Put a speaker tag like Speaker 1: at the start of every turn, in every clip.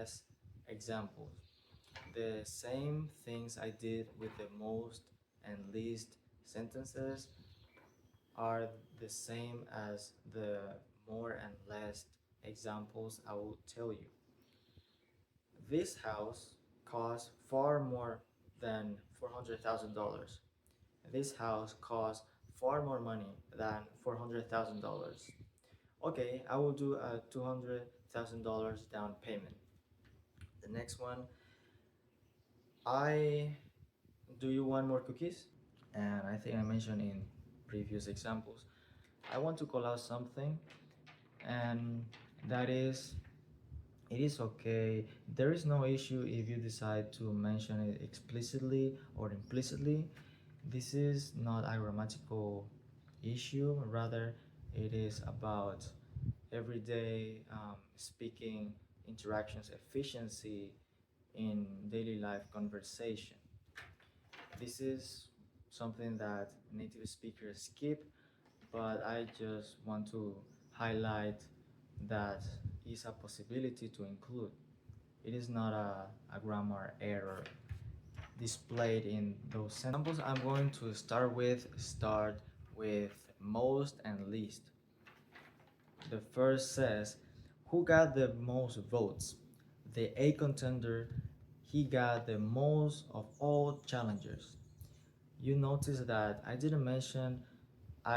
Speaker 1: less examples. The same things I did with the most and least sentences are the same as the more and less examples I will tell you. This house costs far more than $400,000. This house costs far more money than $400,000. Okay, I will do a $200,000 down payment. The next one, I do you want more cookies? And I think I mentioned in previous examples, I want to call out something, and that is it is okay. There is no issue if you decide to mention it explicitly or implicitly. This is not a grammatical issue, rather, it is about everyday speaking interactions efficiency in daily life conversation. This is something that native speakers skip, but I just want to highlight that is a possibility to include. It is not a grammar error displayed in those sentences. I'm going to start with most and least. The first says, who got the most votes? The A contender, he got the most of all challengers. You notice that I didn't mention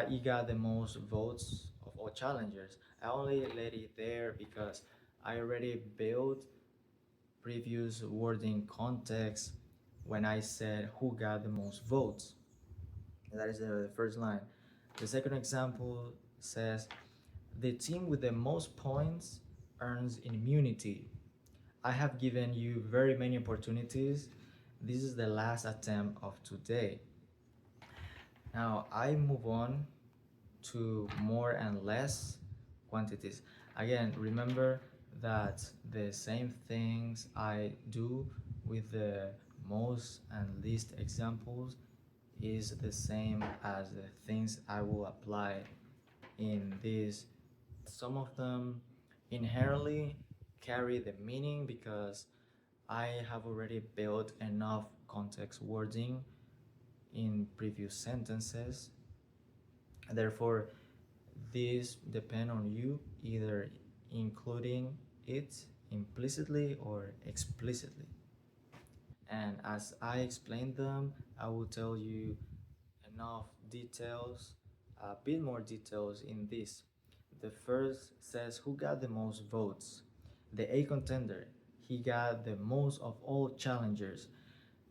Speaker 1: he got the most votes of all challengers. I only let it there because I already built previous wording context when I said who got the most votes. That is the first line. The second example says the team with the most points earns immunity. I have given you very many opportunities. This is the last attempt of today. Now I move on to more and less quantities. Again, remember that the same things I do with the most and least examples is the same as the things I will apply in this. Some of them inherently carry the meaning because I have already built enough context wording in previous sentences. Therefore, these depend on you either including it implicitly or explicitly. And as I explain them, I will tell you enough details, a bit more details in this. The first says who got the most votes. The A contender, he got the most of all challengers.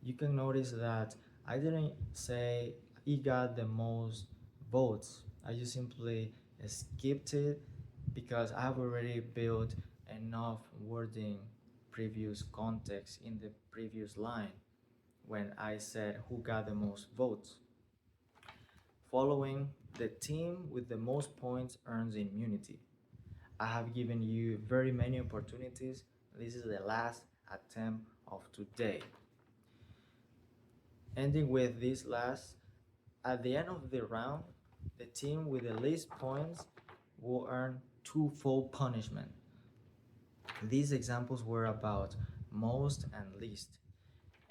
Speaker 1: You can notice that I didn't say he got the most votes. I just simply skipped it because I have already built enough wording previous context in the previous line when I said who got the most votes. Following, the team with the most points earns immunity. I have given you very many opportunities. This is the last attempt of today. Ending with this last, at the end of the round, the team with the least points will earn twofold punishment. These examples were about most and least.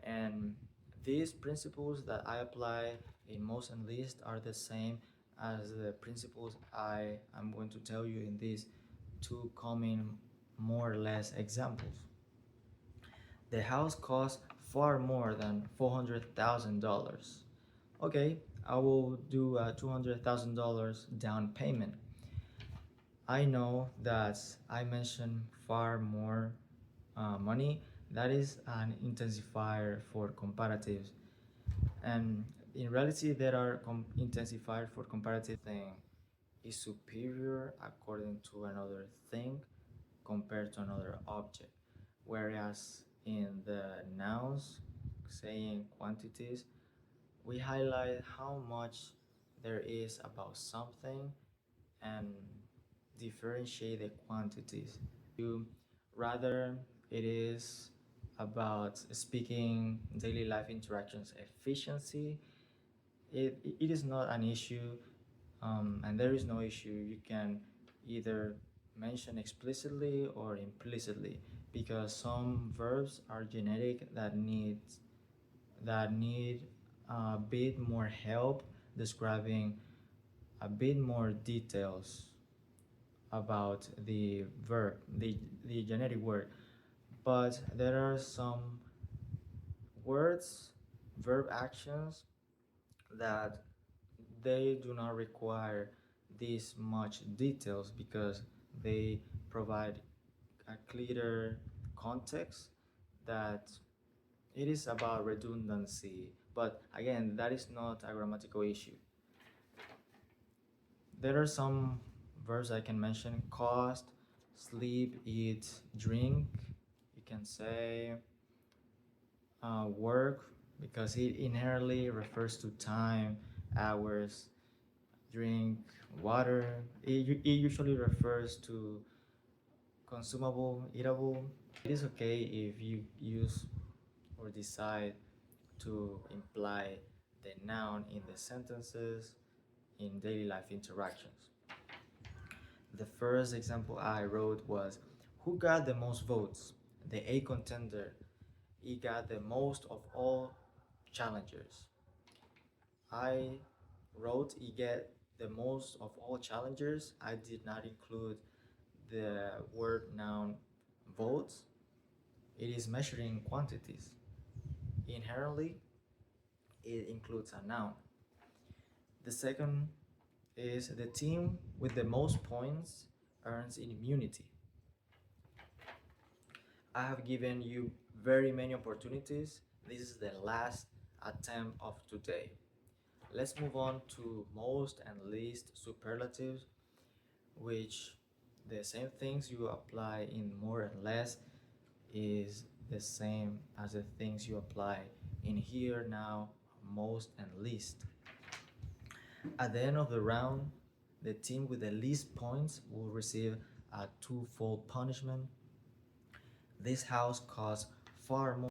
Speaker 1: And these principles that I apply in most and least are the same as the principles I am going to tell you in these two coming more or less examples. The house costs far more than $400,000. Okay, I will do a $200,000 down payment. I know that I mentioned far more money. That is an intensifier for comparatives. And in reality, there are intensifiers for comparative thing is superior according to another thing compared to another object. Whereas in the nouns, saying quantities, we highlight how much there is about something and differentiate the quantities. You rather it is about speaking daily life interactions efficiency. It is not an issue, and there is no issue. You can either mention explicitly or implicitly. because some verbs are genetic that need a bit more help describing a bit more details about the verb, the genetic word. But there are some words, verb actions that they do not require this much details because they provide a clearer context that it is about redundancy. But again, that is not a grammatical issue. There are some verbs I can mention: cost, sleep, eat, drink. You can say work because it inherently refers to time, hours. Drink water. It usually refers to consumable, eatable. It is okay if you use or decide to imply the noun in the sentences in daily life interactions. The first example I wrote was, who got the most votes? The A contender. He got the most of all challengers. I wrote he get the most of all challengers. I did not include the word noun votes. It is measuring quantities. Inherently, it includes a noun. The second is the team with the most points earns immunity. I have given you very many opportunities. This is the last attempt of today. Let's move on to most and least superlatives, which the same things you apply in more and less is the same as the things you apply in here, now, most, and least. At the end of the round, the team with the least points will receive a twofold punishment. This house costs far more